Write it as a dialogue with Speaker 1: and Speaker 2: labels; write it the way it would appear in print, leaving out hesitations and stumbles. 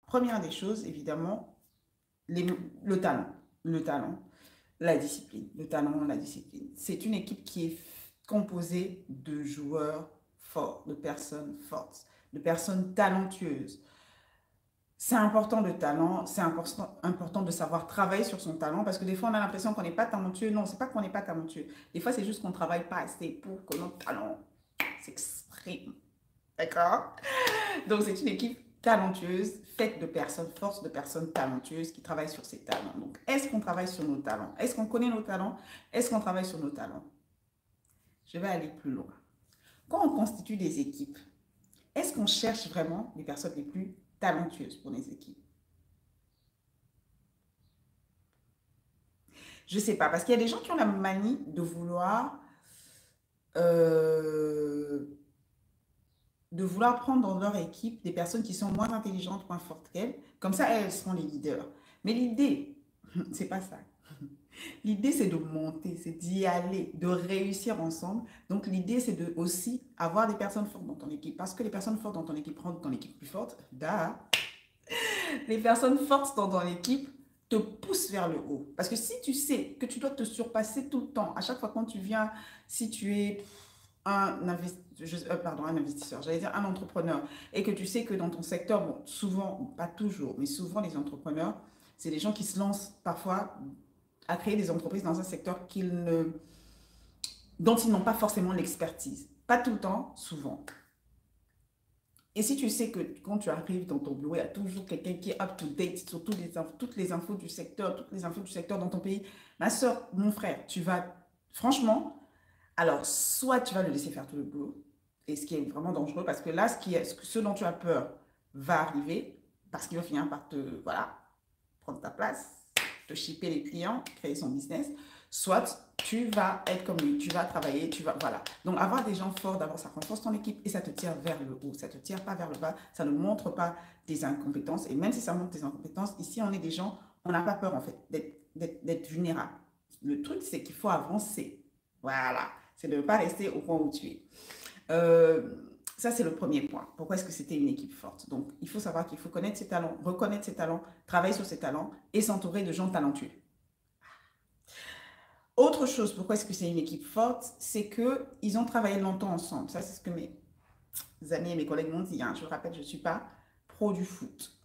Speaker 1: Première des choses, évidemment, les- le talent. Le talent, la discipline. Le talent, la discipline. C'est une équipe qui est composée de joueurs forts, de personnes fortes, de personnes talentueuses. C'est important le talent, c'est important de savoir travailler sur son talent parce que des fois on a l'impression qu'on n'est pas talentueux. Non, c'est pas qu'on n'est pas talentueux. Des fois c'est juste qu'on ne travaille pas assez pour que notre talent s'exprime. D'accord? Donc c'est une équipe talentueuse, faite de personnes fortes, de personnes talentueuses qui travaillent sur ses talents. Donc est-ce qu'on travaille sur nos talents? Est-ce qu'on connaît nos talents? Est-ce qu'on travaille sur nos talents? Je vais aller plus loin. Quand on constitue des équipes, est-ce qu'on cherche vraiment les personnes les plus talentueuses pour les équipes? Je sais pas, parce qu'il y a des gens qui ont la manie euh, de vouloir prendre dans leur équipe des personnes qui sont moins intelligentes, moins fortes qu'elles. Comme ça, elles seront les leaders. Mais l'idée, c'est pas ça. L'idée, c'est de monter, c'est d'y aller, de réussir ensemble. Donc, l'idée, c'est de aussi avoir des personnes fortes dans ton équipe. Parce que les personnes fortes dans ton équipe rendent ton équipe plus forte. Da. Les personnes fortes dans ton équipe te poussent vers le haut. Parce que si tu sais que tu dois te surpasser tout le temps, à chaque fois quand tu viens, si tu es un investisseur, j'allais dire un entrepreneur, et que tu sais que dans ton secteur, bon, souvent, pas toujours, mais souvent les entrepreneurs, c'est des gens qui se lancent parfois à créer des entreprises dans un secteur dont ils n'ont pas forcément l'expertise. Pas tout le temps, souvent. Et si tu sais que quand tu arrives dans ton bureau, il y a toujours quelqu'un qui est up-to-date sur toutes les infos du secteur, toutes les infos du secteur dans ton pays, ma soeur, mon frère, tu vas, franchement, alors soit tu vas le laisser faire tout le boulot, et ce qui est vraiment dangereux, parce que là, ce dont tu as peur va arriver, parce qu'il va finir par te, voilà, prendre ta place, te shipper les clients, créer son business, soit tu vas être comme lui, tu vas travailler, tu vas, voilà. Donc avoir des gens forts, d'abord ça renforce ton équipe et ça te tire vers le haut, ça te tire pas vers le bas, ça ne montre pas tes incompétences et même si ça montre tes incompétences, ici on est des gens, on n'a pas peur en fait d'être vulnérable. Le truc c'est qu'il faut avancer, voilà, c'est de ne pas rester au point où tu es. Euh, Ça, c'est le premier point. Pourquoi est-ce que c'était une équipe forte? Donc, il faut savoir qu'il faut connaître ses talents, reconnaître ses talents, travailler sur ses talents et s'entourer de gens talentueux. Autre chose, pourquoi est-ce que c'est une équipe forte? C'est qu'ils ont travaillé longtemps ensemble. Ça, c'est ce que mes amis et mes collègues m'ont dit. Hein. Je rappelle, je ne suis pas pro du foot.